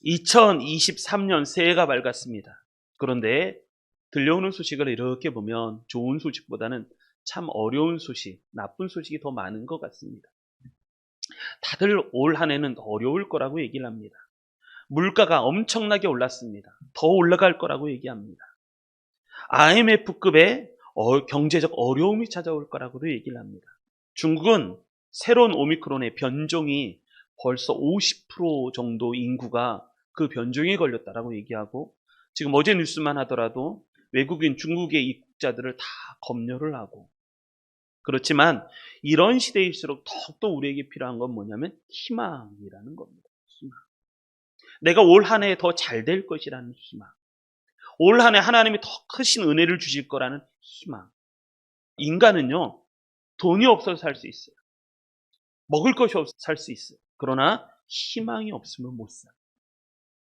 2023년 새해가 밝았습니다. 그런데 들려오는 소식을 이렇게 보면 좋은 소식보다는 참 어려운 소식, 나쁜 소식이 더 많은 것 같습니다. 다들 올 한 해는 어려울 거라고 얘기를 합니다. 물가가 엄청나게 올랐습니다. 더 올라갈 거라고 얘기합니다. IMF급의 경제적 어려움이 찾아올 거라고도 얘기를 합니다. 중국은 새로운 오미크론의 변종이 벌써 50% 정도 인구가 그 변종에 걸렸다라고 얘기하고, 지금 어제 뉴스만 하더라도 외국인 중국의 입국자들을 다 검열을 하고, 그렇지만 이런 시대일수록 더욱더 우리에게 필요한 건 뭐냐면 희망이라는 겁니다. 희망. 내가 올 한 해 더 잘 될 것이라는 희망. 올 한 해 하나님이 더 크신 은혜를 주실 거라는 희망. 인간은요, 돈이 없어서 살 수 있어요. 먹을 것이 없어서 살 수 있어요. 그러나 희망이 없으면 못 살아요.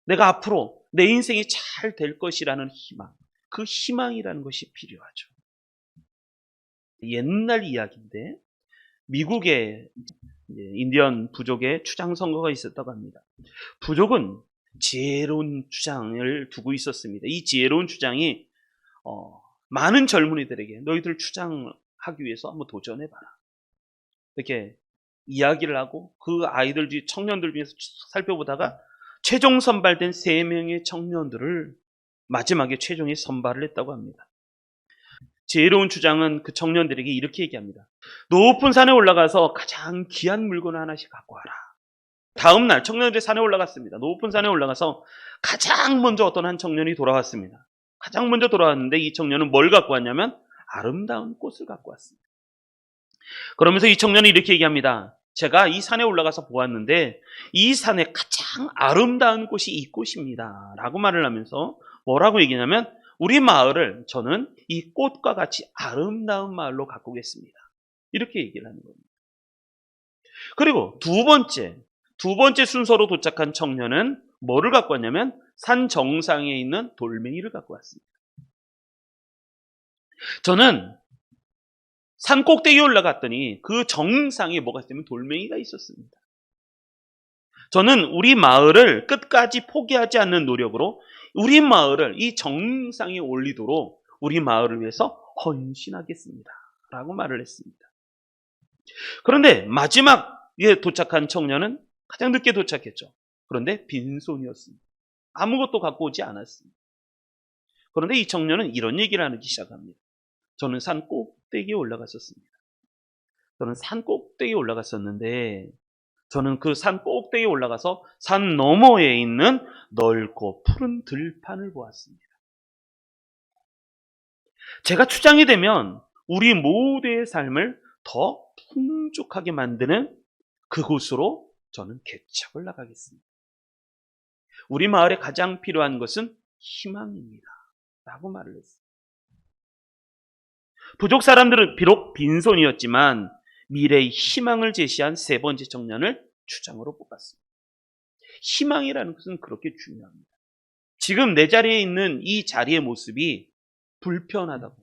내가 앞으로 내 인생이 잘 될 것이라는 희망. 그 희망이라는 것이 필요하죠. 옛날 이야기인데 미국의 인디언 부족의 추장 선거가 있었다고 합니다. 부족은 지혜로운 주장을 두고 있었습니다. 이 지혜로운 주장이 많은 젊은이들에게 너희들 추장하기 위해서 한번 도전해봐라, 이렇게 이야기를 하고, 그 아이들 청년들 중에서 살펴보다가 최종 선발된 3명의 청년들을 마지막에 최종에 선발을 했다고 합니다. 지혜로운 주장은 그 청년들에게 이렇게 얘기합니다. 높은 산에 올라가서 가장 귀한 물건을 하나씩 갖고 와라. 다음 날 청년들이 산에 올라갔습니다. 높은 산에 올라가서 가장 먼저 어떤 한 청년이 돌아왔습니다. 가장 먼저 돌아왔는데 이 청년은 뭘 갖고 왔냐면 아름다운 꽃을 갖고 왔습니다. 그러면서 이 청년이 이렇게 얘기합니다. 제가 이 산에 올라가서 보았는데 이 산에 가장 아름다운 꽃이 이 꽃입니다 라고 말을 하면서 뭐라고 얘기냐면, 우리 마을을 저는 이 꽃과 같이 아름다운 마을로 가꾸겠습니다, 이렇게 얘기를 하는 겁니다. 그리고 두 번째 순서로 도착한 청년은 뭐를 갖고 왔냐면 산 정상에 있는 돌멩이를 갖고 왔습니다. 저는 산 꼭대기에 올라갔더니 그 정상에 뭐가 있냐면 돌멩이가 있었습니다. 저는 우리 마을을 끝까지 포기하지 않는 노력으로 우리 마을을 이 정상에 올리도록 우리 마을을 위해서 헌신하겠습니다 라고 말을 했습니다. 그런데 마지막에 도착한 청년은 가장 늦게 도착했죠. 그런데 빈손이었습니다. 아무것도 갖고 오지 않았습니다. 그런데 이 청년은 이런 얘기를 하기 시작합니다. 저는 산 꼭대기에 올라갔었습니다. 저는 산 꼭대기에 올라갔었는데 저는 그 산 꼭대기에 올라가서 산 너머에 있는 넓고 푸른 들판을 보았습니다. 제가 추장이 되면 우리 모두의 삶을 더 풍족하게 만드는 그곳으로 저는 개척을 나가겠습니다. 우리 마을에 가장 필요한 것은 희망입니다 라고 말을 했습니다. 부족 사람들은 비록 빈손이었지만 미래의 희망을 제시한 3번째 청년을 추장으로 뽑았습니다. 희망이라는 것은 그렇게 중요합니다. 지금 내 자리에 있는 이 자리의 모습이 불편하다고,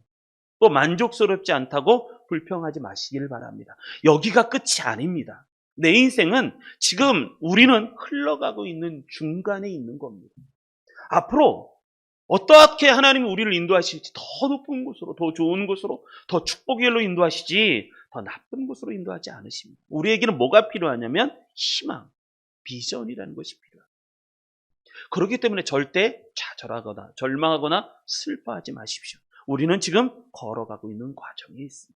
또 만족스럽지 않다고 불평하지 마시길 바랍니다. 여기가 끝이 아닙니다. 내 인생은 지금 우리는 흘러가고 있는 중간에 있는 겁니다. 앞으로 어떻게 하나님이 우리를 인도하실지 더 높은 곳으로, 더 좋은 곳으로, 더 축복의 길로 인도하시지 더 나쁜 곳으로 인도하지 않으십니다. 우리에게는 뭐가 필요하냐면 희망, 비전이라는 것이 필요합니다. 그렇기 때문에 절대 좌절하거나 절망하거나 슬퍼하지 마십시오. 우리는 지금 걸어가고 있는 과정에 있습니다.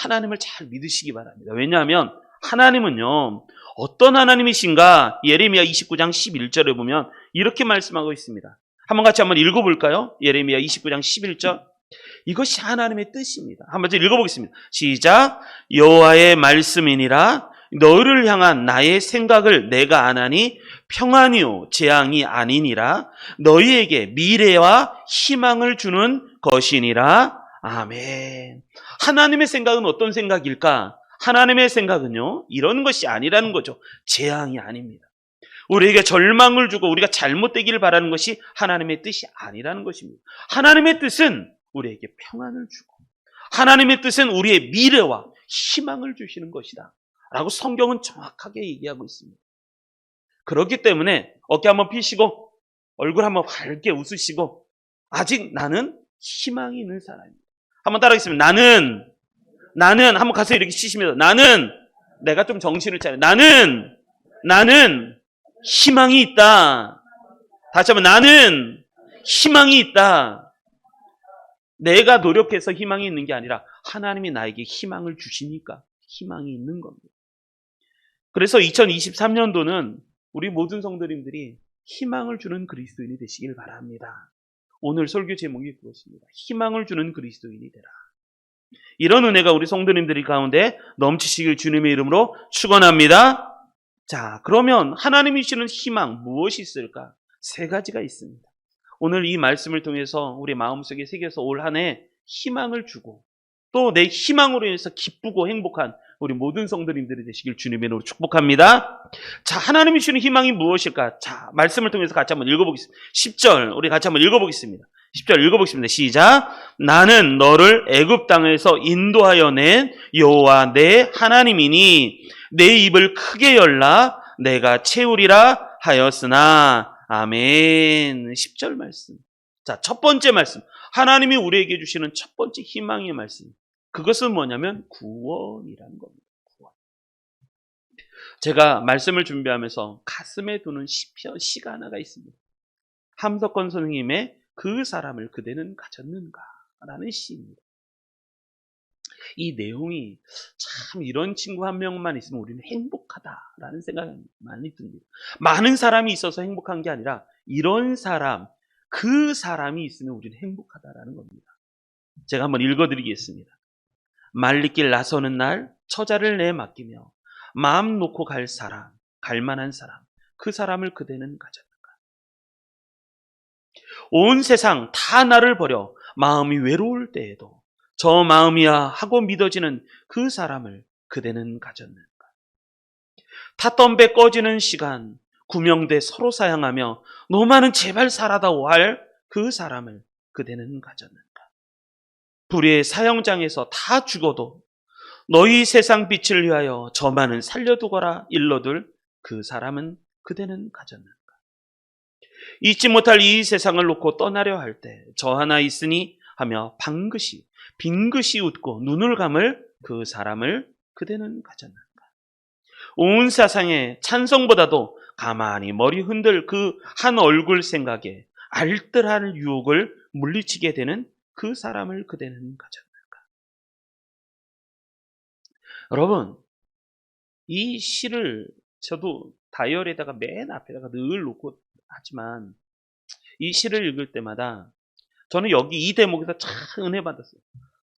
하나님을 잘 믿으시기 바랍니다. 왜냐하면 하나님은요, 어떤 하나님이신가? 예레미야 29장 11절에 보면 이렇게 말씀하고 있습니다. 한번 같이 한번 읽어볼까요? 예레미야 29장 11절. 이것이 하나님의 뜻입니다. 한번 읽어보겠습니다. 시작. 여호와의 말씀이니라. 너를 향한 나의 생각을 내가 아나니 평안이요 재앙이 아니니라. 너희에게 미래와 희망을 주는 것이니라. 아멘. 하나님의 생각은 어떤 생각일까? 하나님의 생각은요, 이런 것이 아니라는 거죠. 재앙이 아닙니다. 우리에게 절망을 주고 우리가 잘못되기를 바라는 것이 하나님의 뜻이 아니라는 것입니다. 하나님의 뜻은 우리에게 평안을 주고, 하나님의 뜻은 우리의 미래와 희망을 주시는 것이다 라고 성경은 정확하게 얘기하고 있습니다. 그렇기 때문에 어깨 한번 펴시고 얼굴 한번 밝게 웃으시고 아직 나는 희망이 있는 사람입니다. 한번 따라하겠습니다. 나는 한번 가서 이렇게 치십니다. 나는 내가 좀 정신을 차려. 나는 희망이 있다. 다시 한번 나는 희망이 있다. 내가 노력해서 희망이 있는 게 아니라 하나님이 나에게 희망을 주시니까 희망이 있는 겁니다. 그래서 2023년도는 우리 모든 성도님들이 희망을 주는 그리스도인이 되시길 바랍니다. 오늘 설교 제목이 그것입니다. 희망을 주는 그리스도인이 되라. 이런 은혜가 우리 성도님들 가운데 넘치시길 주님의 이름으로 축원합니다. 자, 그러면 하나님이 주시는 희망 무엇이 있을까? 세 가지가 있습니다. 오늘 이 말씀을 통해서 우리 마음속에 새겨서 올 한 해 희망을 주고 또 내 희망으로 인해서 기쁘고 행복한 우리 모든 성도님들이 되시길 주님의 이름으로 축복합니다. 자, 하나님이 주시는 희망이 무엇일까? 자, 말씀을 통해서 같이 한번 읽어보겠습니다. 10절 우리 같이 한번 읽어보겠습니다. 10절 읽어보겠습니다. 시작. 나는 너를 애굽 땅에서 인도하여 낸 여호와 내 하나님이니 내 입을 크게 열라 내가 채우리라 하였으나. 아멘. 10절 말씀. 자, 첫 번째 말씀. 하나님이 우리에게 주시는 첫 번째 희망의 말씀. 그것은 뭐냐면 구원이라는 겁니다. 구원. 제가 말씀을 준비하면서 가슴에 두는 시가 하나가 있습니다. 함석권 선생님의 그 사람을 그대는 가졌는가 라는 시입니다. 이 내용이 참 이런 친구 한 명만 있으면 우리는 행복하다라는 생각이 많이 듭니다. 많은 사람이 있어서 행복한 게 아니라 이런 사람, 그 사람이 있으면 우리는 행복하다라는 겁니다. 제가 한번 읽어드리겠습니다. 말리길 나서는 날 처자를 내 맡기며 마음 놓고 갈 사람, 갈 만한 사람, 그 사람을 그대는 가졌는가. 온 세상 다 나를 버려 마음이 외로울 때에도 저 마음이야 하고 믿어지는 그 사람을 그대는 가졌는가. 탔던 배 꺼지는 시간 구명대 서로 사양하며 너만은 제발 살아다오 할 그 사람을 그대는 가졌는가. 불의 사형장에서 다 죽어도 너희 세상 빛을 위하여 저만은 살려두거라 일러둘 그 사람은 그대는 가졌는가. 잊지 못할 이 세상을 놓고 떠나려 할 때 저 하나 있으니 하며 방긋이 빙긋이 웃고 눈을 감을 그 사람을 그대는 가졌는가. 온 세상의 찬성보다도 가만히 머리 흔들 그 한 얼굴 생각에 알뜰한 유혹을 물리치게 되는 그 사람을 그대는 가졌는가. 여러분, 이 시를 저도 다이어리에다가 맨 앞에다가 늘 놓고 하지만 이 시를 읽을 때마다 저는 여기 이 대목에서 참 은혜 받았어요.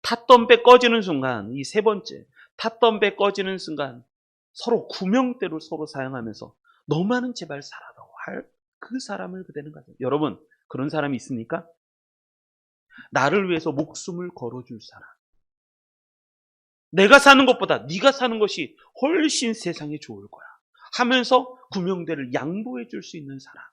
탔던 배 꺼지는 순간, 이 세 번째, 탔던 배 꺼지는 순간 서로 구명대로 서로 사용하면서 너만은 제발 살아다오 할 그 사람을 그대는 가져요. 여러분, 그런 사람이 있습니까? 나를 위해서 목숨을 걸어줄 사람. 내가 사는 것보다 네가 사는 것이 훨씬 세상에 좋을 거야 하면서 구명대를 양보해 줄 수 있는 사람.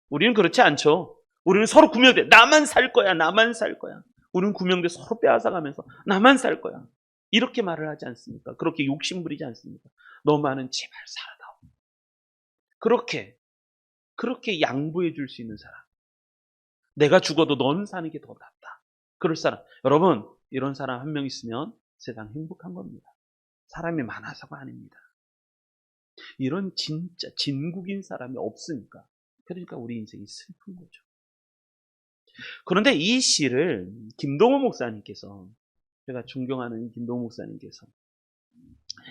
우리는 그렇지 않죠. 우리는 서로 구명대, 나만 살 거야, 나만 살 거야. 우리는 구명대 서로 빼앗아가면서 나만 살 거야. 이렇게 말을 하지 않습니까? 그렇게 욕심부리지 않습니까? 너만은 제발 살아다오. 그렇게 양보해 줄 수 있는 사람. 내가 죽어도 넌 사는 게 더 낫다. 그럴 사람. 여러분, 이런 사람 한 명 있으면 세상 행복한 겁니다. 사람이 많아서가 아닙니다. 이런 진짜 진국인 사람이 없으니까. 그러니까 우리 인생이 슬픈 거죠. 그런데 이 시를 김동호 목사님께서, 제가 존경하는 김동호 목사님께서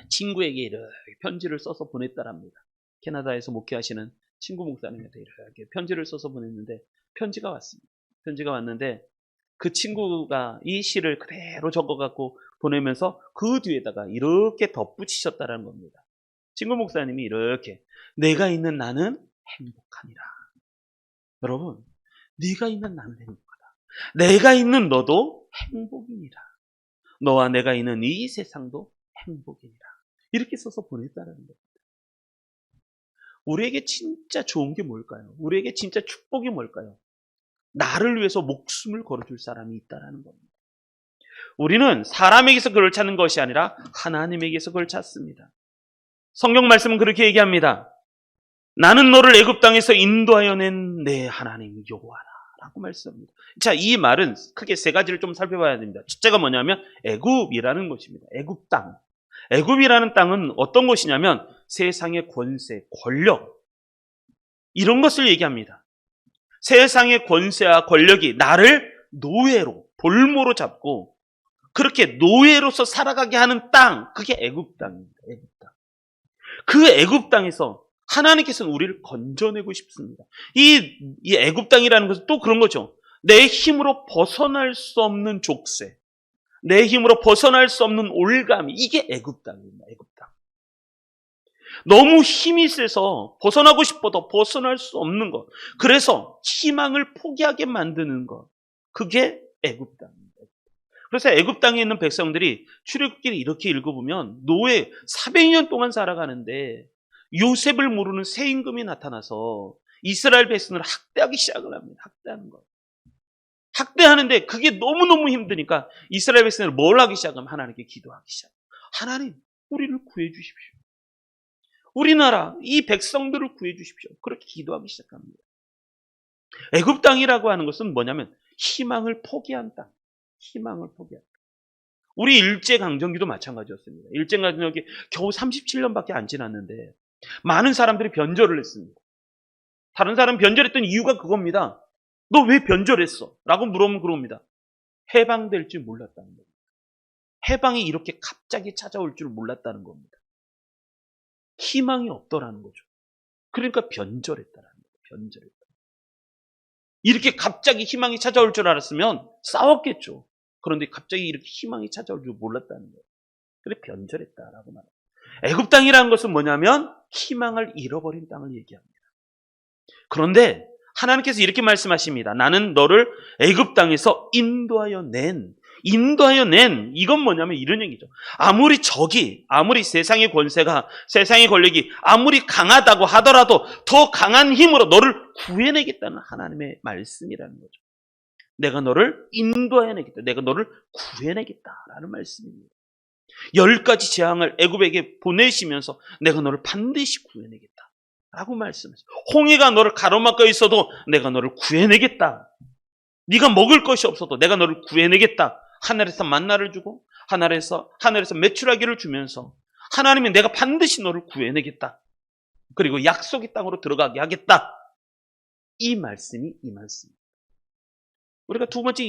친구에게 이렇게 편지를 써서 보냈다랍니다. 캐나다에서 목회하시는 친구 목사님한테 이렇게 편지를 써서 보냈는데 편지가 왔습니다. 편지가 왔는데 그 친구가 이 시를 그대로 적어갖고 보내면서 그 뒤에다가 이렇게 덧붙이셨다는 겁니다. 친구 목사님이 이렇게 내가 있는 나는 행복하니라. 여러분, 네가 있는 나는 행복하다. 내가 있는 너도 행복이니라. 너와 내가 있는 이 세상도 행복이니라. 이렇게 써서 보냈다는 겁니다. 우리에게 진짜 좋은 게 뭘까요? 우리에게 진짜 축복이 뭘까요? 나를 위해서 목숨을 걸어줄 사람이 있다는 겁니다. 우리는 사람에게서 그걸 찾는 것이 아니라 하나님에게서 그걸 찾습니다. 성경 말씀은 그렇게 얘기합니다. 나는 너를 애굽 땅에서 인도하여 낸 내 하나님 여호와라 라고 말씀합니다. 자, 이 말은 크게 세 가지를 좀 살펴봐야 됩니다. 첫째가 뭐냐면 애굽이라는 것입니다. 애굽 땅. 애굽이라는 땅은 어떤 곳이냐면 세상의 권세, 권력 이런 것을 얘기합니다. 세상의 권세와 권력이 나를 노예로, 볼모로 잡고 그렇게 노예로서 살아가게 하는 땅, 그게 애굽 땅입니다. 애굽 땅. 그 애굽 땅에서 하나님께서는 우리를 건져내고 싶습니다. 이 애굽 땅이라는 것은 또 그런 거죠. 내 힘으로 벗어날 수 없는 족쇄, 내 힘으로 벗어날 수 없는 올가미, 이게 애굽 땅입니다. 애굽 땅. 너무 힘이 세서 벗어나고 싶어도 벗어날 수 없는 것. 그래서 희망을 포기하게 만드는 것. 그게 애굽 땅입니다. 그래서 애굽 땅에 있는 백성들이 출애굽기를 이렇게 읽어보면 노예 400년 동안 살아가는데 요셉을 모르는 새 임금이 나타나서 이스라엘 백성을 학대하기 시작을 합니다. 학대하는 것. 학대하는데 그게 너무너무 힘드니까 이스라엘 백성을 뭘 하기 시작하면 하나님께 기도하기 시작합니다. 하나님, 우리를 구해 주십시오. 우리나라 이 백성들을 구해 주십시오. 그렇게 기도하기 시작합니다. 애굽 땅이라고 하는 것은 뭐냐면 희망을 포기한 땅. 희망을 포기한 땅. 우리 일제강점기도 마찬가지였습니다. 일제강점기 겨우 37년밖에 안 지났는데 많은 사람들이 변절을 했습니다. 다른 사람 변절했던 이유가 그겁니다. 너 왜 변절했어? 라고 물어보면 그럽니다. 해방될 줄 몰랐다는 겁니다. 해방이 이렇게 갑자기 찾아올 줄 몰랐다는 겁니다. 희망이 없더라는 거죠. 그러니까 변절했다라는 거예요. 변절했다. 이렇게 갑자기 희망이 찾아올 줄 알았으면 싸웠겠죠. 그런데 갑자기 이렇게 희망이 찾아올 줄 몰랐다는 거예요. 그래 변절했다라고 말합니다. 애굽 땅이라는 것은 뭐냐면 희망을 잃어버린 땅을 얘기합니다. 그런데 하나님께서 이렇게 말씀하십니다. 나는 너를 애굽 땅에서 인도하여 낸 이건 뭐냐면 이런 얘기죠. 아무리 세상의 권세가, 세상의 권력이 아무리 강하다고 하더라도 더 강한 힘으로 너를 구해내겠다는 하나님의 말씀이라는 거죠. 내가 너를 인도해내겠다. 내가 너를 구해내겠다라는 말씀입니다. 10가지 재앙을 애굽에게 보내시면서 내가 너를 반드시 구해내겠다 라고 말씀하셨어요. 홍해가 너를 가로막고 있어도 내가 너를 구해내겠다. 네가 먹을 것이 없어도 내가 너를 구해내겠다. 하늘에서 만나를 주고 하늘에서 메추라기를 주면서 하나님이 내가 반드시 너를 구해내겠다. 그리고 약속의 땅으로 들어가게 하겠다. 이 말씀이 이 말씀입니다. 우리가 두 번째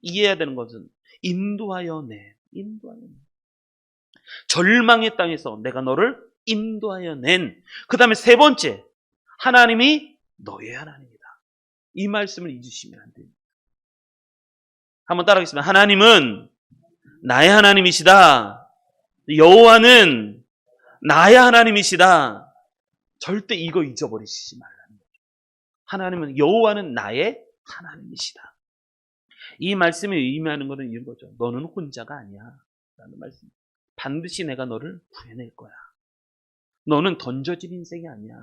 이해해야 되는 것은 인도하여 내. 절망의 땅에서 내가 너를 인도하여 낸. 그 다음에 세 번째, 하나님이 너의 하나님이다. 이 말씀을 잊으시면 안 됩니다. 한번 따라하겠습니다. 하나님은 나의 하나님이시다. 여호와는 나의 하나님이시다. 절대 이거 잊어버리시지 말라는 거죠. 여호와는 나의 하나님이시다. 이 말씀이 의미하는 것은 이런 거죠. 너는 혼자가 아니야. 라는 말씀. 반드시 내가 너를 구해낼 거야. 너는 던져진 인생이 아니야.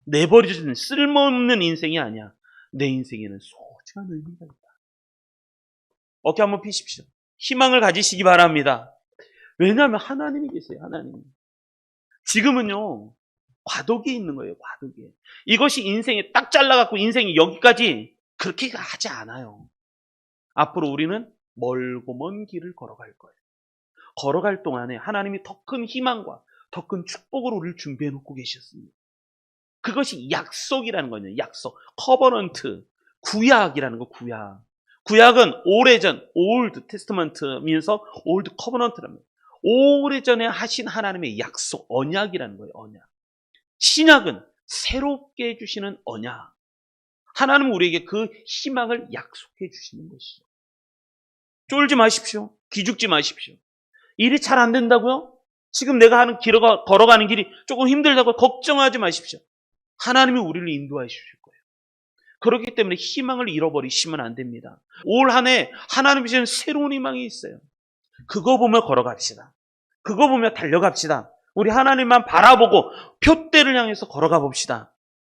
내버려진 쓸모없는 인생이 아니야. 내 인생에는 소중한 의미가 있다. 어깨 한번 피십시오. 희망을 가지시기 바랍니다. 왜냐하면 하나님이 계세요. 하나님. 지금은요. 과도기에 있는 거예요. 과도기에. 이것이 인생에 딱 잘라갖고 인생이 여기까지 그렇게 하지 않아요. 앞으로 우리는 멀고 먼 길을 걸어갈 거예요. 걸어갈 동안에 하나님이 더 큰 희망과 더 큰 축복을 우리를 준비해 놓고 계셨습니다. 그것이 약속이라는 거예요. 약속. 커버넌트. 구약이라는 거. 구약은 오래전, 올드 테스트먼트면서 올드 커버넌트랍니다. 오래전에 하신 하나님의 약속, 언약이라는 거예요. 언약. 신약은 새롭게 해주시는 언약. 하나님은 우리에게 그 희망을 약속해 주시는 것이죠. 쫄지 마십시오. 기죽지 마십시오. 일이 잘 안 된다고요? 지금 내가 걸어가는 길이 조금 힘들다고 걱정하지 마십시오. 하나님이 우리를 인도해 주실 거예요. 그렇기 때문에 희망을 잃어버리시면 안 됩니다. 올 한 해 하나님이 주신 새로운 희망이 있어요. 그거 보며 걸어갑시다. 그거 보며 달려갑시다. 우리 하나님만 바라보고 표대를 향해서 걸어가 봅시다.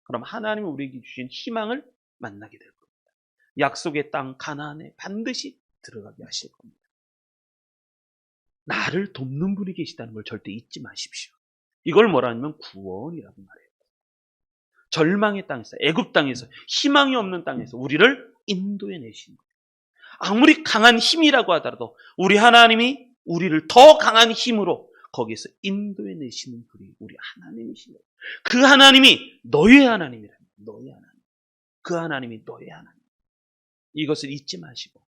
그럼 하나님이 우리에게 주신 희망을 만나게 될 겁니다. 약속의 땅 가나안에 반드시 들어가게 하실 겁니다. 나를 돕는 분이 계시다는 걸 절대 잊지 마십시오. 이걸 뭐라 하냐면 구원이라고 말해요. 절망의 땅에서, 애굽 땅에서, 희망이 없는 땅에서 우리를 인도해 내신 거예요. 아무리 강한 힘이라고 하더라도 우리 하나님이 우리를 더 강한 힘으로 거기에서 인도해 내시는 분이 우리 하나님이신 거예요. 그 하나님이 너의 하나님이랍니다. 너의 하나님. 그 하나님이 너의 하나님. 이것을 잊지 마시고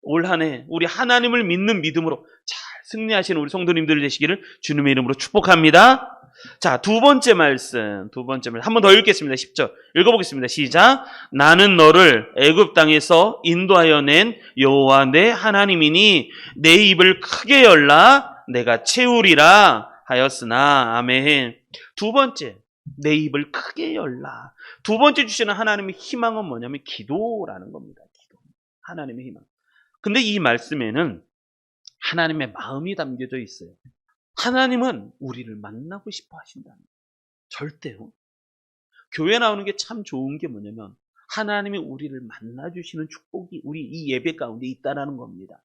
올 한 해 우리 하나님을 믿는 믿음으로 잘 승리하시는 우리 성도님들 되시기를 주님의 이름으로 축복합니다. 자, 두 번째 말씀 한 번 더 읽겠습니다. 10절 읽어보겠습니다. 시작. 나는 너를 애굽 땅에서 인도하여 낸 여호와 내 하나님이니 내 입을 크게 열라 내가 채우리라 하였으나. 아멘. 두 번째, 내 입을 크게 열라. 두 번째 주시는 하나님의 희망은 뭐냐면 기도라는 겁니다. 기도. 하나님의 희망. 근데 이 말씀에는 하나님의 마음이 담겨져 있어요. 하나님은 우리를 만나고 싶어 하신다. 절대요. 교회 나오는 게 참 좋은 게 뭐냐면 하나님이 우리를 만나주시는 축복이 우리 이 예배 가운데 있다라는 겁니다.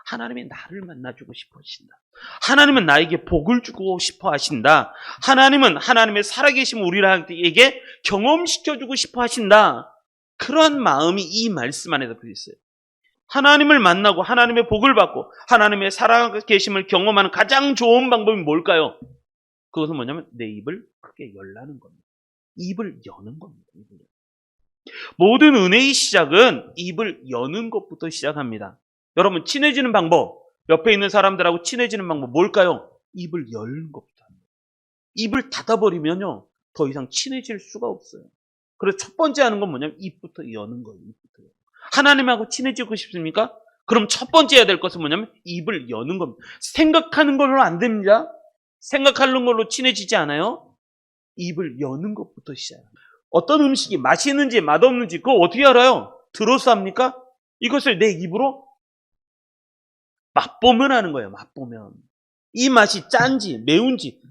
하나님이 나를 만나주고 싶어 하신다. 하나님은 나에게 복을 주고 싶어 하신다. 하나님은 하나님의 살아계심 우리에게 경험시켜주고 싶어 하신다. 그런 마음이 이 말씀 안에 담겨 있어요. 하나님을 만나고 하나님의 복을 받고 하나님의 살아계심을 경험하는 가장 좋은 방법이 뭘까요? 그것은 뭐냐면 내 입을 크게 열라는 겁니다. 입을 여는 겁니다. 모든 은혜의 시작은 입을 여는 것부터 시작합니다. 여러분, 친해지는 방법, 옆에 있는 사람들하고 친해지는 방법 뭘까요? 입을 열는 것부터 합니다. 입을 닫아버리면요 더 이상 친해질 수가 없어요. 그래서 첫 번째 하는 건 뭐냐면 입부터 여는 거예요. 입부터. 하나님하고 친해지고 싶습니까? 그럼 첫 번째 해야 될 것은 뭐냐면 입을 여는 겁니다. 생각하는 걸로 안 됩니다. 생각하는 걸로 친해지지 않아요. 입을 여는 것부터 시작합니다. 어떤 음식이 맛있는지 맛없는지 그거 어떻게 알아요? 들어서 합니까? 이것을 내 입으로 맛보면 하는 거예요. 맛보면. 이 맛이 짠지 매운지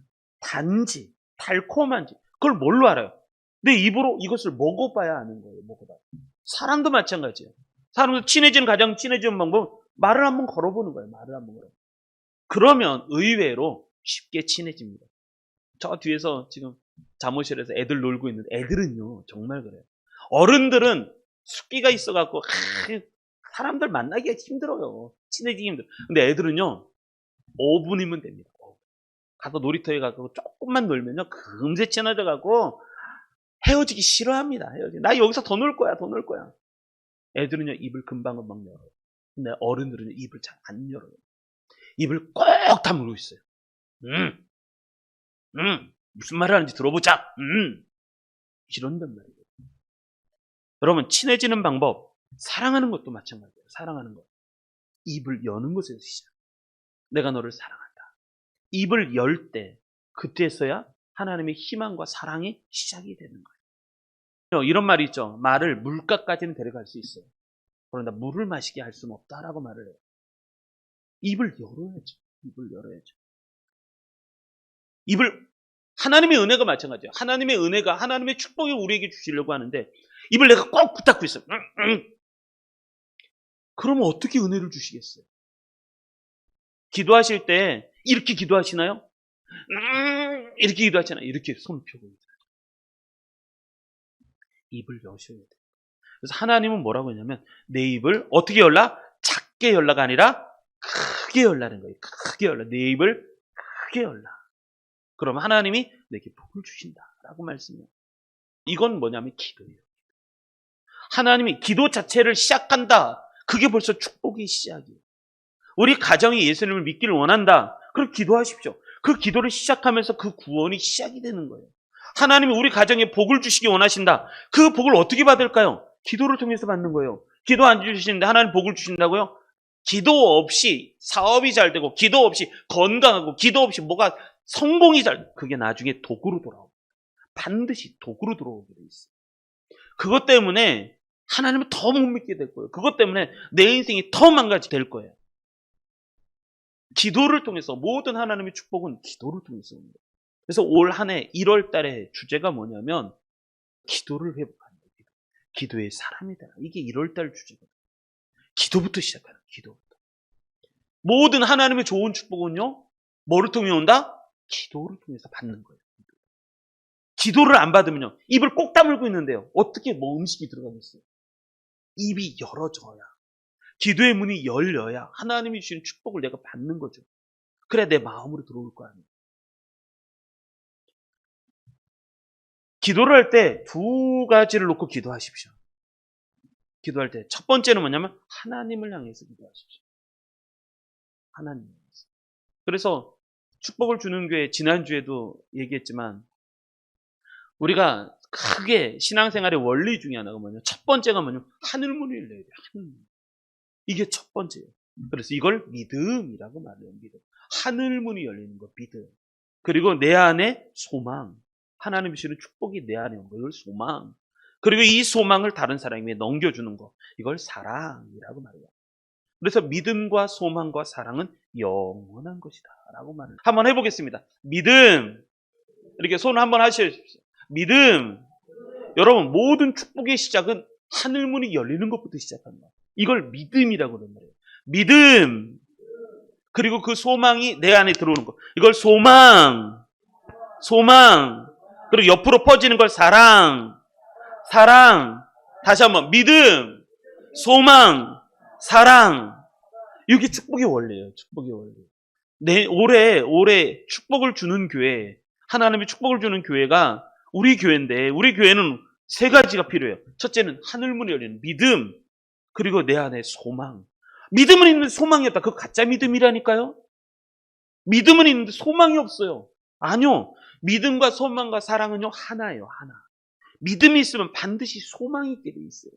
단지 달콤한지 그걸 뭘로 알아요? 내 입으로 이것을 먹어봐야 아는 거예요. 먹어봐야. 사람도 마찬가지예요. 사람도 가장 친해지는 방법은 말을 한번 걸어보는 거예요. 말을 한번 걸어. 그러면 의외로 쉽게 친해집니다. 저 뒤에서 지금 잠옷실에서 애들 놀고 있는데 애들은요 정말 그래요. 어른들은 숫기가 있어갖고 사람들 만나기가 힘들어요. 친해지기 힘들어요. 근데 애들은요 5분이면 됩니다. 가서 놀이터에 가서 조금만 놀면요 금세 친해져갖고 헤어지기 싫어합니다. 나 여기서 더 놀 거야. 애들은요 입을 금방금방 열어요. 근데 어른들은 입을 잘 안 열어요. 입을 꼭 다물고 있어요. 무슨 말을 하는지 들어보자. 이런단 말이에요. 여러분, 친해지는 방법, 사랑하는 것도 마찬가지예요. 사랑하는 것. 입을 여는 것에서 시작. 내가 너를 사랑한다. 입을 열 때, 그때서야 하나님의 희망과 사랑이 시작이 되는 거예요. 이런 말이 있죠. 말을 물가까지는 데려갈 수 있어요. 그런데 물을 마시게 할 수는 없다라고 말을 해요. 입을 열어야죠. 하나님의 은혜가 마찬가지예요. 하나님의 은혜가 하나님의 축복이 우리에게 주시려고 하는데 입을 내가 꼭 붙잡고 있어요. 그러면 어떻게 은혜를 주시겠어요? 기도하실 때 이렇게 기도하시나요? 이렇게 기도하시나요? 이렇게 손을 펴고 있어요. 입을 여셔야 돼요. 그래서 하나님은 뭐라고 했냐면 내 입을 어떻게 열라? 작게 열라가 아니라 크게 열라는 거예요. 크게 열라. 내 입을 크게 열라. 그러면 하나님이 내게 복을 주신다라고 말씀해요. 이건 뭐냐면 기도예요. 하나님이 기도 자체를 시작한다. 그게 벌써 축복의 시작이에요. 우리 가정이 예수님을 믿기를 원한다. 그럼 기도하십시오. 그 기도를 시작하면서 그 구원이 시작이 되는 거예요. 하나님이 우리 가정에 복을 주시기 원하신다. 그 복을 어떻게 받을까요? 기도를 통해서 받는 거예요. 기도 안 주시는데 하나님 복을 주신다고요? 기도 없이 사업이 잘 되고 기도 없이 건강하고 기도 없이 뭐가 성공이 그게 나중에 독으로 돌아옵니다. 반드시 독으로 돌아오게 돼 있어요. 그것 때문에 하나님을 더 못 믿게 될 거예요. 그것 때문에 내 인생이 더 망가지게 될 거예요. 기도를 통해서 모든 하나님의 축복은 기도를 통해서 옵니다. 그래서 올 한 해 1월 달에 주제가 뭐냐면 기도를 회복하는 거예요. 기도의 사람이 되라. 이게 1월 달 주제거든요. 기도부터 시작하는 거예요. 기도부터. 모든 하나님의 좋은 축복은요. 뭐를 통해 온다? 기도를 통해서 받는 거예요. 기도를 안 받으면요. 입을 꼭 다물고 있는데요. 어떻게 뭐 음식이 들어가겠어요? 입이 열어져야, 기도의 문이 열려야 하나님이 주신 축복을 내가 받는 거죠. 그래야 내 마음으로 들어올 거 아니에요. 기도를 할 때 두 가지를 놓고 기도하십시오. 기도할 때 첫 번째는 뭐냐면 하나님을 향해서 기도하십시오. 하나님을 향해서. 그래서 축복을 주는 교회, 지난주에도 얘기했지만 우리가 크게 신앙생활의 원리 중에 하나가 뭐냐면 첫 번째가 뭐냐면 하늘문을 열려야 돼요. 하늘문. 이게 첫 번째예요. 그래서 이걸 믿음이라고 말해요. 믿음. 하늘문이 열리는 거, 믿음. 그리고 내 안에 소망. 하나님이 주시는 축복이 내 안에 온 거, 이걸 소망. 그리고 이 소망을 다른 사람에게 넘겨주는 거, 이걸 사랑이라고 말해요. 그래서 믿음과 소망과 사랑은 영원한 것이다 라고 말해요. 한번 해보겠습니다. 믿음. 이렇게 손을 한번 하셔주십시오. 믿음. 여러분, 모든 축복의 시작은 하늘문이 열리는 것부터 시작합니다. 이걸 믿음이라고 그러는 거예요. 믿음. 그리고 그 소망이 내 안에 들어오는 거, 이걸 소망. 소망. 그리고 옆으로 퍼지는 걸 사랑. 사랑. 다시 한번 믿음, 소망, 사랑. 이게 축복의 원리예요. 축복의 원리. 올해 축복을 주는 교회, 하나님이 축복을 주는 교회가 우리 교회인데, 우리 교회는 세 가지가 필요해요. 첫째는 하늘문이 열리는 믿음, 그리고 내 안에 소망. 믿음은 있는데 소망이 없다. 그거 가짜 믿음이라니까요. 믿음은 있는데 소망이 없어요. 아니요. 믿음과 소망과 사랑은요, 하나예요. 하나. 믿음이 있으면 반드시 소망이 있게 돼 있어요.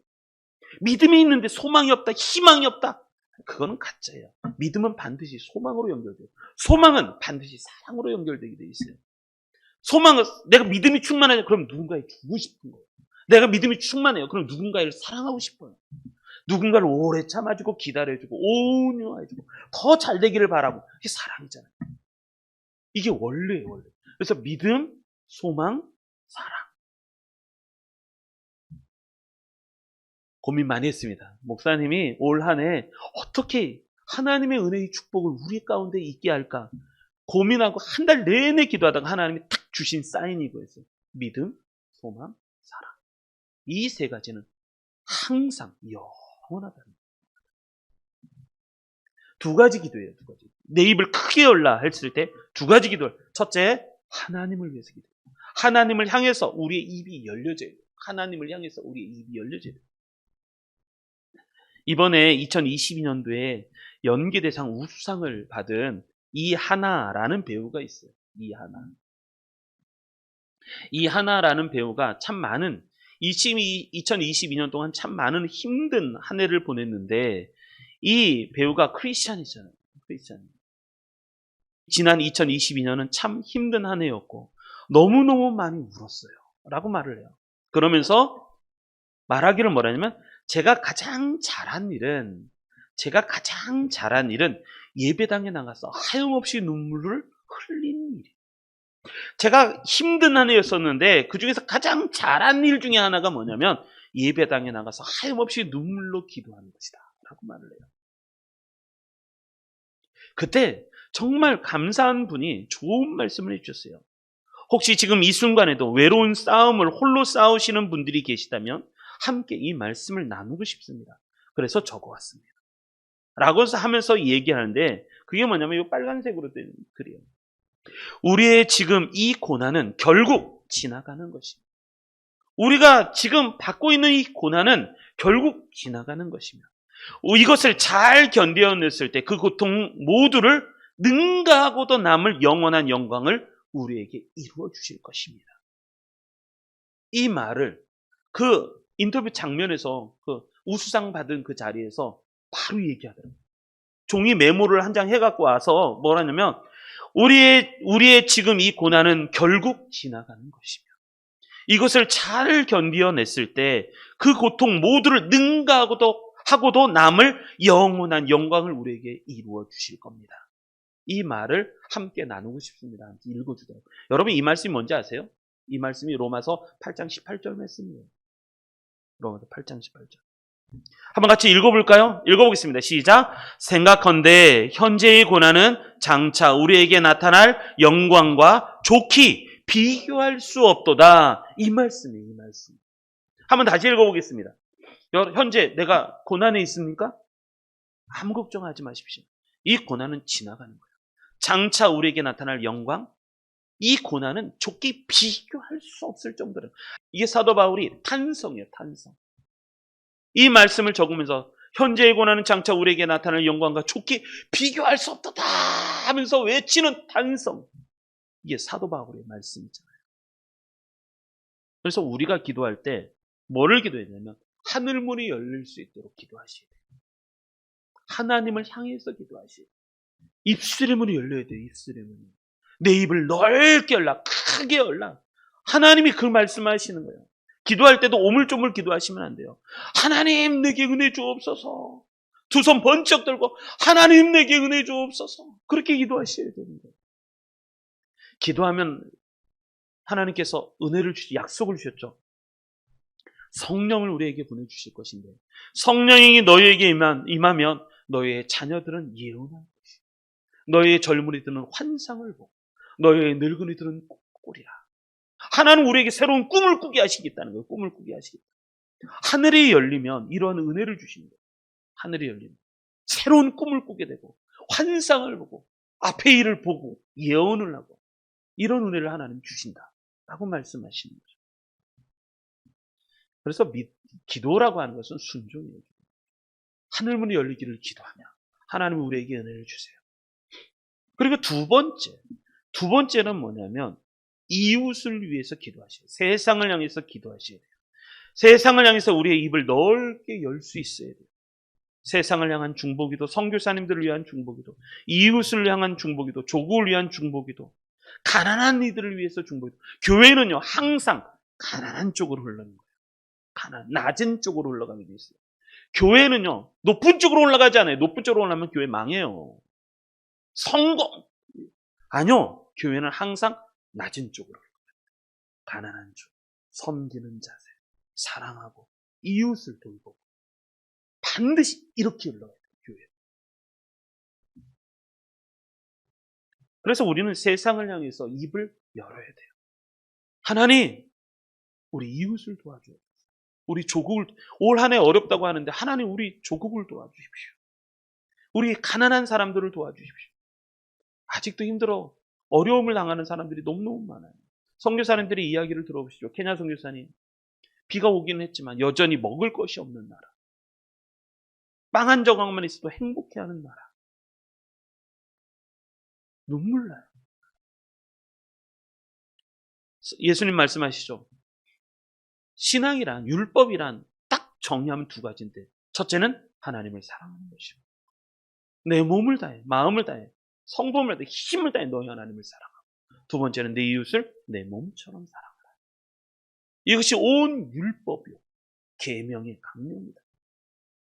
믿음이 있는데 소망이 없다, 희망이 없다. 그거는 가짜예요. 믿음은 반드시 소망으로 연결돼요. 소망은 반드시 사랑으로 연결되게 돼 있어요. 소망은 내가 믿음이 충만해요. 그럼 누군가에 주고 싶은 거예요. 내가 믿음이 충만해요. 그럼 누군가를 사랑하고 싶어요. 누군가를 오래 참아주고 기다려주고 온유해주고 더 잘 되기를 바라고. 이게 사랑이잖아요. 이게 원래예요, 원래. 그래서 믿음, 소망, 사랑. 고민 많이 했습니다. 목사님이 올 한 해 어떻게 하나님의 은혜의 축복을 우리 가운데 있게 할까 고민하고 한 달 내내 기도하다가 하나님이 탁 주신 사인이 이거였어요. 믿음, 소망, 사랑. 이 세 가지는 항상 영원하다는 거예요. 두 가지 기도예요. 두 가지. 내 입을 크게 열라 했을 때 두 가지 기도를. 첫째, 하나님을 위해서 기도해요. 하나님을 향해서 우리의 입이 열려져요. 하나님을 향해서 우리의 입이 열려져요. 이번에 2022년도에 연기대상 우수상을 받은 이하나라는 배우가 있어요. 이하나라는 배우가 참 많은 2022년 동안 참 많은 힘든 한 해를 보냈는데, 이 배우가 크리스찬이잖아요. 크리스찬. 지난 2022년은 참 힘든 한 해였고 너무너무 많이 울었어요 라고 말을 해요. 그러면서 말하기를 뭐라냐면, 제가 가장 잘한 일은 예배당에 나가서 하염없이 눈물을 흘린 일이에요. 제가 힘든 한 해였었는데 그 중에서 가장 잘한 일 중에 하나가 뭐냐면 예배당에 나가서 하염없이 눈물로 기도하는 것이다 라고 말을 해요. 그때 정말 감사한 분이 좋은 말씀을 해주셨어요. 혹시 지금 이 순간에도 외로운 싸움을 홀로 싸우시는 분들이 계시다면 함께 이 말씀을 나누고 싶습니다. 그래서 적어왔습니다. 라고 하면서 얘기하는데, 그게 뭐냐면 이 빨간색으로 된 글이에요. 우리의 지금 이 고난은 결국 지나가는 것입니다. 우리가 지금 받고 있는 이 고난은 결국 지나가는 것입니다. 이것을 잘 견뎌냈을 때 그 고통 모두를 능가하고도 남을 영원한 영광을 우리에게 이루어 주실 것입니다. 이 말을 그 인터뷰 장면에서 그 우수상 받은 그 자리에서 바로 얘기하더라고요. 종이 메모를 한 장 해갖고 와서 뭐라냐면, 우리의 지금 이 고난은 결국 지나가는 것이며, 이것을 잘 견뎌냈을 때 그 고통 모두를 능가하고도 남을 영원한 영광을 우리에게 이루어 주실 겁니다. 이 말을 함께 나누고 싶습니다. 함께 읽어주도록. 여러분, 이 말씀이 뭔지 아세요? 이 말씀이 로마서 8장 18절 말씀이에요. 로마서 8장 18절. 한번 같이 읽어볼까요? 읽어보겠습니다. 시작. 생각컨대 현재의 고난은 장차 우리에게 나타날 영광과 좋기 비교할 수 없도다. 이 말씀이에요. 이 말씀. 한번 다시 읽어보겠습니다. 현재 내가 고난에 있습니까? 아무 걱정하지 마십시오. 이 고난은 지나가는 거예요. 장차 우리에게 나타날 영광, 이 고난은 좋게 비교할 수 없을 정도로. 이게 사도 바울이 탄성이에요. 탄성. 이 말씀을 적으면서 현재의 고난은 장차 우리에게 나타날 영광과 좋게 비교할 수 없도다 하면서 외치는 탄성. 이게 사도 바울의 말씀이잖아요. 그래서 우리가 기도할 때 뭐를 기도해야 되냐면 하늘문이 열릴 수 있도록 기도하셔야 돼요. 하나님을 향해서 기도하셔야 돼요. 입술의 문이 열려야 돼요. 입술의 문이. 내 입을 넓게 열라. 크게 열라. 하나님이 그 말씀하시는 거예요. 기도할 때도 오물조물 기도하시면 안 돼요. 하나님 내게 은혜 주옵소서. 두 손 번쩍 들고 하나님 내게 은혜 주옵소서. 그렇게 기도하셔야 되는 거예요. 기도하면 하나님께서 은혜를 약속을 주셨죠. 성령을 우리에게 보내주실 것인데 성령이 너희에게 임하면 너희의 자녀들은 예언할 것이요 너희의 젊은이들은 환상을 보고 너희의 늙은이들은 꾸리라. 하나님 우리에게 새로운 꿈을 꾸게 하시겠다는 거예요. 꿈을 꾸게 하시겠다. 하늘이 열리면 이러한 은혜를 주십니다. 하늘이 열리면 새로운 꿈을 꾸게 되고 환상을 보고 앞의 일을 보고 예언을 하고 이런 은혜를 하나님 주신다라고 말씀하시는 거죠. 그래서 기도라고 하는 것은 순종이에요. 하늘문이 열리기를 기도하며 하나님 우리에게 은혜를 주세요. 그리고 두 번째는 뭐냐면 이웃을 위해서 기도하셔야 돼요. 세상을 향해서 기도하셔야 돼요. 세상을 향해서 우리의 입을 넓게 열 수 있어야 돼요. 세상을 향한 중보기도, 선교사님들을 위한 중보기도, 이웃을 향한 중보기도, 조국을 위한 중보기도, 가난한 이들을 위해서 중보기도. 교회는요 항상 가난한 쪽으로 흘러가는 거예요. 낮은 쪽으로 흘러가게 돼 있어요. 교회는요 높은 쪽으로 올라가지 않아요. 높은 쪽으로 올라가면 교회 망해요. 성공 아니요. 교회는 항상 낮은 쪽으로 가난한 쪽, 섬기는 자세, 사랑하고 이웃을 돌보고 반드시 이렇게 흘러가야 돼요. 교회. 그래서 우리는 세상을 향해서 입을 열어야 돼요. 하나님 우리 이웃을 도와줘요. 우리 조국을 올 한 해 어렵다고 하는데 하나님 우리 조국을 도와주십시오. 우리 가난한 사람들을 도와주십시오. 아직도 힘들어 어려움을 당하는 사람들이 너무너무 많아요. 선교사님들의 이야기를 들어보시죠. 케냐 선교사님 비가 오긴 했지만 여전히 먹을 것이 없는 나라. 빵 한 조각만 있어도 행복해하는 나라. 눈물 나요. 예수님 말씀하시죠. 신앙이란 율법이란 딱 정리하면 두 가지인데 첫째는 하나님을 사랑하는 것이고 내 몸을 다해 마음을 다해 성품을 다해 힘을 다해 너희 하나님을 사랑하고 두 번째는 내 이웃을 내 몸처럼 사랑하라. 이것이 온 율법이요 계명의 강령이다.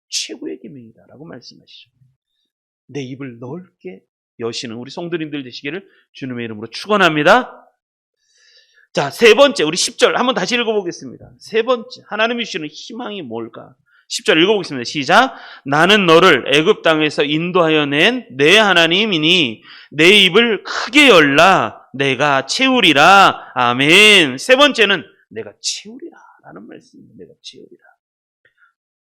최고의 계명이다라고 말씀하시죠. 내 입을 넓게 여시는 우리 성도님들 되시기를 주님의 이름으로 축원합니다. 자, 세 번째, 우리 10절 한번 다시 읽어보겠습니다. 세 번째, 하나님이 주시는 희망이 뭘까? 10절 읽어보겠습니다. 시작. 나는 너를 애굽 땅에서 인도하여 낸 내 하나님이니 내 입을 크게 열라 내가 채우리라. 아멘. 세 번째는 내가 채우리라 라는 말씀입니다. 내가 채우리라.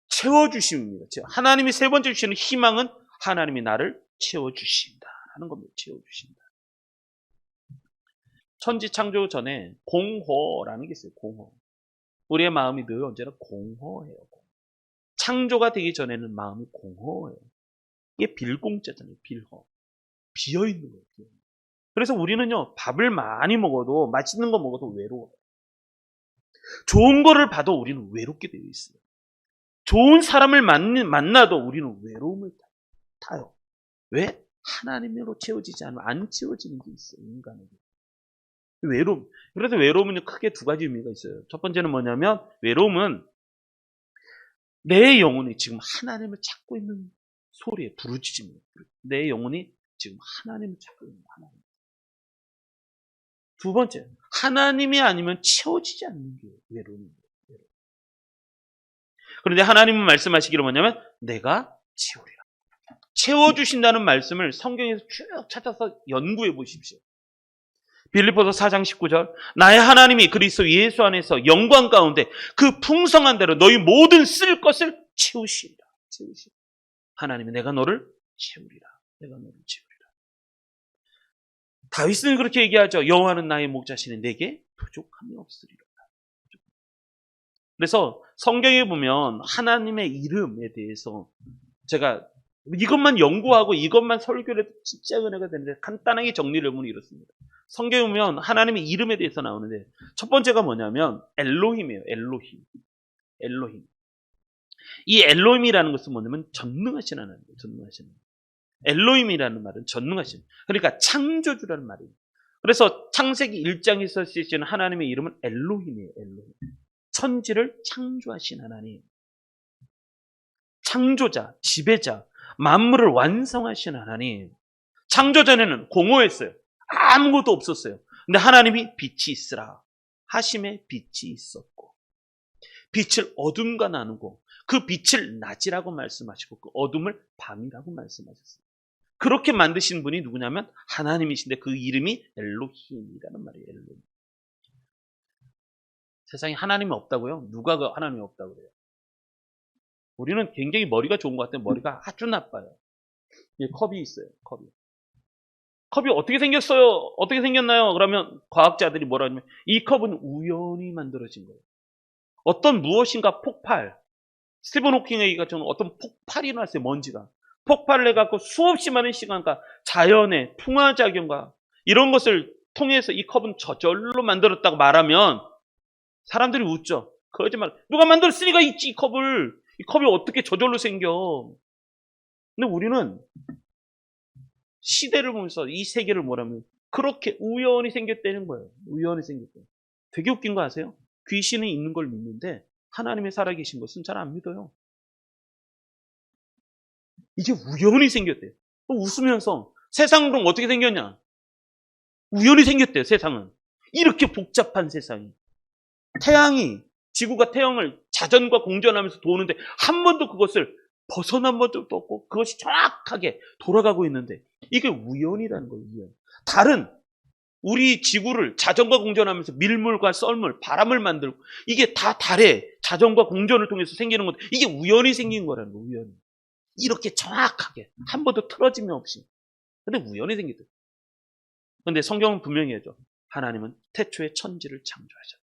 채워주십니다. 하나님이 세 번째 주시는 희망은 하나님이 나를 채워주신다 하는 겁니다. 채워주신다. 천지 창조 전에 공허라는 게 있어요. 공허. 우리의 마음이 늘 언제나 공허해요. 창조가 되기 전에는 마음이 공허해요. 이게 빌공자잖아요. 빌허. 비어있는 거예요. 그래서 우리는요. 밥을 많이 먹어도 맛있는 거 먹어도 외로워요. 좋은 거를 봐도 우리는 외롭게 되어 있어요. 좋은 사람을 만나도 우리는 외로움을 타요. 왜? 하나님으로 채워지지 않으면 안 채워지는 게 있어요. 인간에게. 외로움. 그래서 외로움은 크게 두 가지 의미가 있어요. 첫 번째는 뭐냐면 외로움은 내 영혼이 지금 하나님을 찾고 있는 소리에 부르짖음이에요. 내 영혼이 지금 하나님을 찾고 있는 하나님. 두 번째, 하나님이 아니면 채워지지 않는 게 외로움이에요. 그런데 하나님은 말씀하시기를 뭐냐면 내가 채우리라. 채워주신다는 말씀을 성경에서 쭉 찾아서 연구해 보십시오. 빌립보서 4장 19절 나의 하나님이 그리스도 예수 안에서 영광 가운데 그 풍성한 대로 너희 모든 쓸 것을 채우시리라. 하나님이 내가 너를 채우리라. 내가 너를 채우리라. 다윗은 그렇게 얘기하죠. 여호와는 나의 목자시니 내게 부족함이 없으리라. 그래서 성경에 보면 하나님의 이름에 대해서 제가 이것만 연구하고 이것만 설교를 해도 진짜 은혜가 되는데 간단하게 정리를 해보면 이렇습니다. 성경에 보면 하나님의 이름에 대해서 나오는데 첫 번째가 뭐냐면 엘로힘이에요. 엘로힘. 이 엘로힘이라는 것은 뭐냐면 전능하신 하나님이에요. 전능하신 하나님. 엘로힘이라는 말은 전능하신, 그러니까 창조주라는 말이에요. 그래서 창세기 1장에서 쓰시는 하나님의 이름은 엘로힘이에요. 엘로힘. 천지를 창조하신 하나님. 창조자, 지배자, 만물을 완성하신 하나님. 창조 전에는 공허했어요. 아무것도 없었어요. 근데 하나님이 빛이 있으라 하심에 빛이 있었고, 빛을 어둠과 나누고 그 빛을 낮이라고 말씀하시고 그 어둠을 밤이라고 말씀하셨어요. 그렇게 만드신 분이 누구냐면 하나님이신데 그 이름이 엘로힘이라는 말이에요. 엘로힘. 세상에 하나님이 없다고요? 누가 하나님이 없다고 그래요? 우리는 굉장히 머리가 좋은 것 같아요. 머리가 아주 나빠요. 이 컵이 있어요. 컵이 어떻게 생겼어요? 어떻게 생겼나요? 그러면 과학자들이 뭐라 하냐면 이 컵은 우연히 만들어진 거예요. 어떤 무엇인가 폭발, 스티븐 호킹의 얘기가 저는 어떤 폭발이 났어요. 먼지가 폭발을 해갖고 수없이 많은 시간과 자연의 풍화작용과 이런 것을 통해서 이 컵은 저절로 만들었다고 말하면 사람들이 웃죠. 거짓말. 누가 만들었으니까 이 컵을. 이 컵이 어떻게 저절로 생겨. 근데 우리는 시대를 보면서 이 세계를 뭐라면 그렇게 우연히 생겼다는 거예요. 우연히 생겼다. 되게 웃긴 거 아세요? 귀신이 있는 걸 믿는데 하나님의 살아계신 것은 잘 안 믿어요. 이게 우연히 생겼대요. 웃으면서 세상은 그럼 어떻게 생겼냐? 우연히 생겼대요. 세상은. 이렇게 복잡한 세상이. 지구가 태양을 자전과 공전하면서 도는데 한 번도 그것을 벗어난 것도 없고 그것이 정확하게 돌아가고 있는데 이게 우연이라는 거예요. 우연. 우리 지구를 자전과 공전하면서 밀물과 썰물, 바람을 만들고 이게 다 달에 자전과 공전을 통해서 생기는 건데 이게 우연히 생긴 거라는 거예요. 우연히. 이렇게 정확하게 한 번도 틀어짐이 없이. 근데 우연히 생기더라고요. 근데 성경은 분명히 해줘. 하나님은 태초에 천지를 창조하셨다.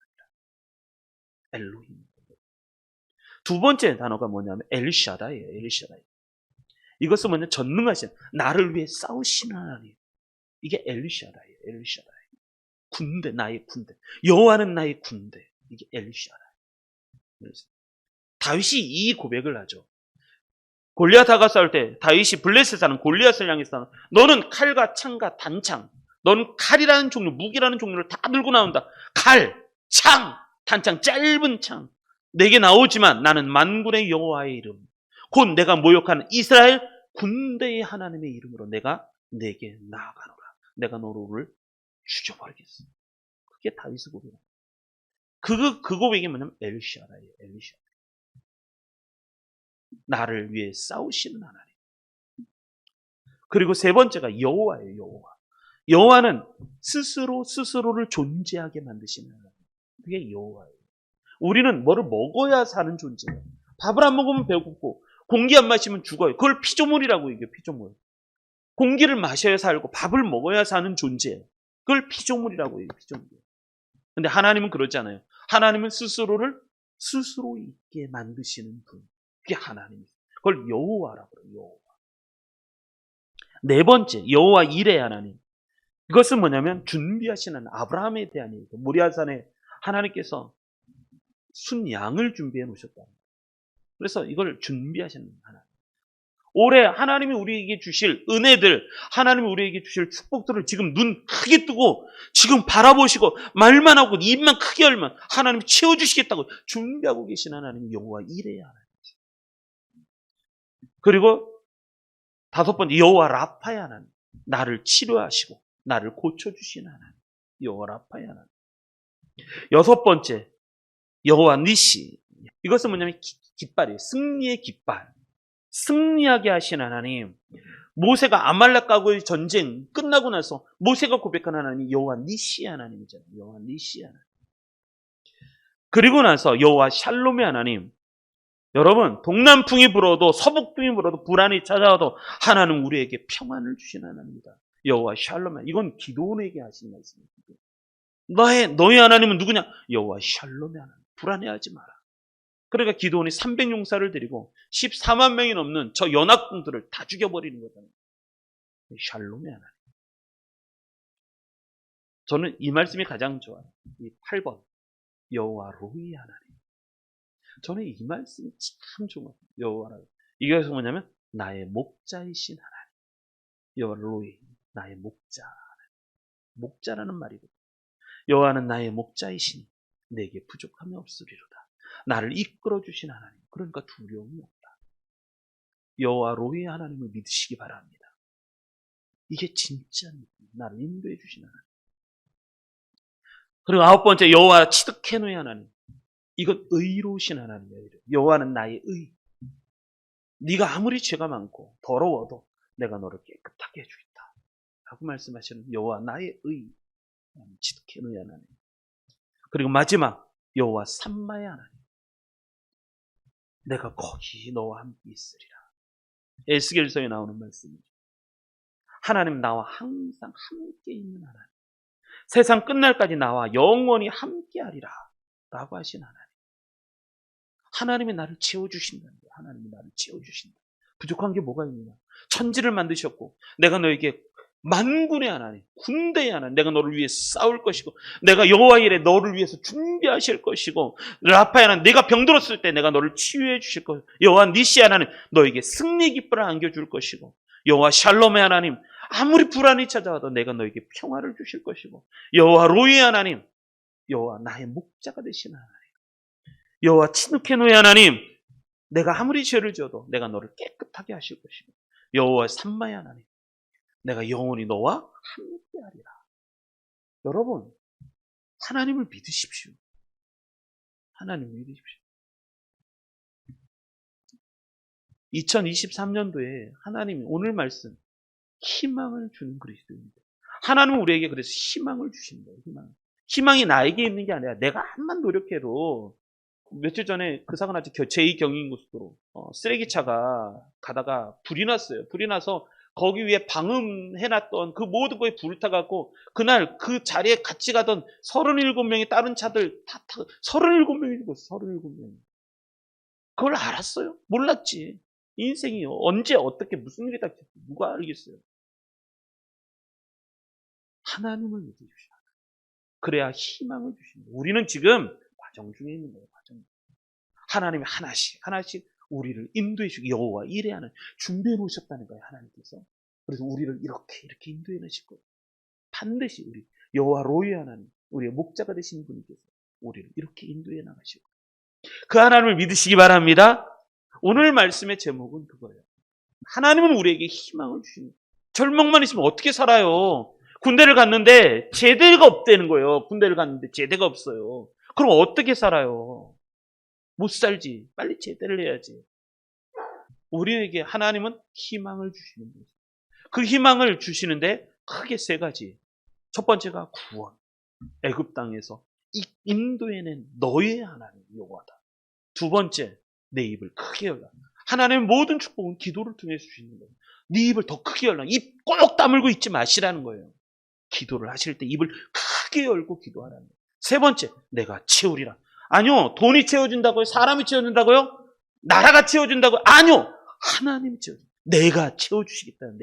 엘로힘. 두 번째 단어가 뭐냐면 엘샤다이예요. 엘샤다이. 이것은 뭐냐? 전능하신, 나를 위해 싸우시는 하나님. 이게 엘샤다이예요. 엘샤다이. 군대, 나의 군대. 여호와는 나의 군대. 이게 엘샤다이. 다윗이 이 고백을 하죠. 골리앗하고 싸울 때 다윗이 블레셋 사는 골리앗을 향해서 너는 칼과 창과 단창, 너는 칼이라는 종류, 무기라는 종류를 다 들고 나온다. 칼, 창, 단창, 짧은 창. 내게 나오지만 나는 만군의 여호와의 이름, 곧 내가 모욕하는 이스라엘 군대의 하나님의 이름으로 내가 내게 나아가노라. 내가 너를 죽여버리겠어. 그게 다윗의 고백이에요. 그 고백이 뭐냐면 엘샤다이예요. 엘샤다이. 나를 위해 싸우시는 하나님. 그리고 세 번째가 여호와예요. 여호와. 여호와는 스스로를 존재하게 만드시는 하나님. 그게 여호와예요. 우리는 뭐를 먹어야 사는 존재예요. 밥을 안 먹으면 배고프고 공기 안 마시면 죽어요. 그걸 피조물이라고 얘기해요. 피조물. 공기를 마셔야 살고 밥을 먹어야 사는 존재예요. 그걸 피조물이라고 해요. 피조물. 근데 하나님은 그렇지 않아요. 하나님은 스스로를 스스로 있게 만드시는 분. 그게 하나님이에요. 그걸 여호와라고 해요. 여호와. 네 번째, 여호와 이레 하나님. 이것은 뭐냐면 준비하시는 아브라함에 대한 얘기예요. 모리아산에 하나님께서 순양을 준비해 놓으셨다. 그래서 이걸 준비하시는 하나님. 올해 하나님이 우리에게 주실 은혜들, 하나님이 우리에게 주실 축복들을 지금 눈 크게 뜨고 지금 바라보시고 말만 하고 입만 크게 열면 하나님이 채워주시겠다고 준비하고 계신 하나님이 여호와 이레 하나님. 그리고 다섯 번째, 여호와 라파의 하나님. 나를 치료하시고 나를 고쳐주시는 하나님. 여호와 라파의 하나님. 여섯 번째, 여호와 니시. 이것은 뭐냐면 깃발이에요. 승리의 깃발. 승리하게 하신 하나님, 모세가 아말렉과의 전쟁 끝나고 나서 모세가 고백한 하나님이 여호와 니시 하나님이잖아요. 여호와 니시 하나님. 그리고 나서 여호와 샬롬의 하나님. 여러분, 동남풍이 불어도 서북풍이 불어도 불안이 찾아와도 하나님 우리에게 평안을 주신 하나님입니다. 여호와 샬롬. 이건 기도원에게 하신 말씀입니다. 너의 하나님은 누구냐? 여호와 샬롬의 하나님. 불안해하지 마라. 그러니까 기도원이 300용사를 데리고 14만 명이 넘는 저 연합군들을 다 죽여버리는 거잖아요. 샬롬의 하나님. 저는 이 말씀이 가장 좋아요. 이 8번. 여호와 로이 하나님. 저는 이 말씀이 참 좋아요. 여호와 하나님. 이게 뭐냐면 나의 목자이신 하나님. 여호와 로이. 나의 목자. 목자라는 말이거든요. 여호와는 나의 목자이시니 내게 부족함이 없으리로다. 나를 이끌어 주신 하나님. 그러니까 두려움이 없다. 여호와 로이 하나님을 믿으시기 바랍니다. 이게 진짜 나를 인도해 주신 하나님. 그리고 9번째 여호와 치드케노의 하나님. 이건 의로우신 하나님이에요. 여호와는 나의 의. 네가 아무리 죄가 많고 더러워도 내가 너를 깨끗하게 해주겠다. 라고 말씀하시는 여호와 나의 의. 치드케노의 하나님. 그리고 마지막 여호와 삼마의 하나님. 내가 거기 너와 함께 있으리라. 에스겔서에 나오는 말씀이죠. 하나님 나와 항상 함께 있는 하나님. 세상 끝날까지 나와 영원히 함께하리라 라고 하신 하나님. 하나님이 나를 채워주신다는 거예요. 하나님이 나를 채워주신다. 부족한 게 뭐가 있느냐? 천지를 만드셨고 내가 너에게 만군의 하나님, 군대의 하나님, 내가 너를 위해 싸울 것이고 내가 여호와 일에 너를 위해서 준비하실 것이고 라파의 하나님, 내가 병들었을 때 내가 너를 치유해 주실 것이고 여호와 니시 하나님, 너에게 승리 깃발을 안겨줄 것이고 여호와 샬롬의 하나님, 아무리 불안이 찾아와도 내가 너에게 평화를 주실 것이고 여호와 로이의 하나님, 여호와 나의 목자가 되신 하나님, 여호와 치누케노의 하나님, 내가 아무리 죄를 지어도 내가 너를 깨끗하게 하실 것이고 여호와 삼마의 하나님, 내가 영원히 너와 함께하리라. 여러분, 하나님을 믿으십시오. 하나님을 믿으십시오. 2023년도에 하나님이 오늘 말씀 희망을 주는 그리스도입니다. 하나님은 우리에게 그래서 희망을 주시는 거예요. 희망이 나에게 있는 게 아니라 내가 한만 노력해도 며칠 전에 그 사고 났죠. 제2경인고속도로 쓰레기차가 가다가 불이 났어요. 불이 나서 거기 위에 방음해놨던 그 모든 거에 불을 타갖고 그날 그 자리에 같이 가던 37명의 다른 차들 다 37명이 죽었어요. 37명이. 그걸 알았어요? 몰랐지. 인생이 언제 어떻게 무슨 일이 닥칠지 누가 알겠어요. 하나님을 믿으십시오. 그래야 희망을 주십니다. 우리는 지금 과정 중에 있는 거예요. 과정. 하나님이 하나씩 우리를 인도해 주시고 여호와 이레 하는 준비해 놓으셨다는 거예요. 하나님께서. 그래서 우리를 이렇게 인도해 놓으실 거예요. 반드시 우리 여호와 로이 하나님, 우리의 목자가 되신 분께서 우리를 이렇게 인도해 나가시고 그 하나님을 믿으시기 바랍니다. 오늘 말씀의 제목은 그거예요. 하나님은 우리에게 희망을 주십니다. 절망만 있으면 어떻게 살아요? 군대를 갔는데 제대가 없다는 거예요. 군대를 갔는데 제대가 없어요. 그럼 어떻게 살아요? 못 살지. 빨리 제대를 해야지. 우리에게 하나님은 희망을 주시는 거죠. 그 희망을 주시는데 크게 세 가지. 첫 번째가 구원. 애굽 땅에서 인도해낸 너의 하나님 여호와다. 두 번째, 내 입을 크게 열라. 하나님의 모든 축복은 기도를 통해서 주시는 거예요. 네 입을 더 크게 열라. 입 꼭 다물고 있지 마시라는 거예요. 기도를 하실 때 입을 크게 열고 기도하라는 거예요. 세 번째, 내가 채우리라. 아니요, 돈이 채워준다고요? 사람이 채워준다고요? 나라가 채워준다고요? 아니요, 하나님이 채워준다. 내가 채워주시겠다는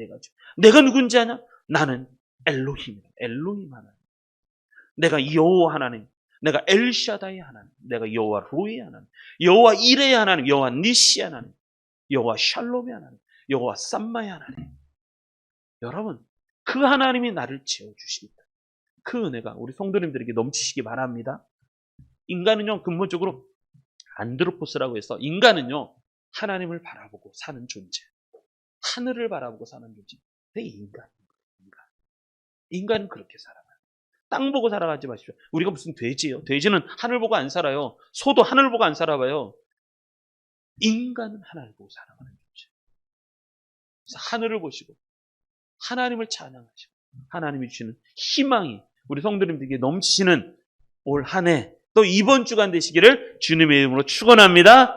내가 누군지 아냐? 나는 엘로힘이다. 엘로힘 하나님. 내가 여호와 하나님. 내가 엘샤다의 하나님. 내가 여호와 로이의 하나님. 여호와 이레의 하나님. 여호와 니시의 하나님. 여호와 샬롬의 하나님. 여호와 삼마의 하나님. 여러분, 그 하나님이 나를 채워주시겠다. 그 은혜가 우리 성도님들에게 넘치시기 바랍니다. 인간은요, 근본적으로 안드로포스라고 해서 인간은요, 하나님을 바라보고 사는 존재. 하늘을 바라보고 사는 존재. 인간은 그렇게 살아가요. 땅 보고 살아가지 마십시오. 우리가 무슨 돼지예요? 돼지는 하늘 보고 안 살아요. 소도 하늘 보고 안 살아봐요. 인간은 하늘 보고 살아가는 존재. 그래서 하늘을 보시고 하나님을 찬양하시고 하나님이 주시는 희망이 우리 성도님들에게 넘치는 올 한 해 또 이번 주간 되시기를 주님의 이름으로 축원합니다.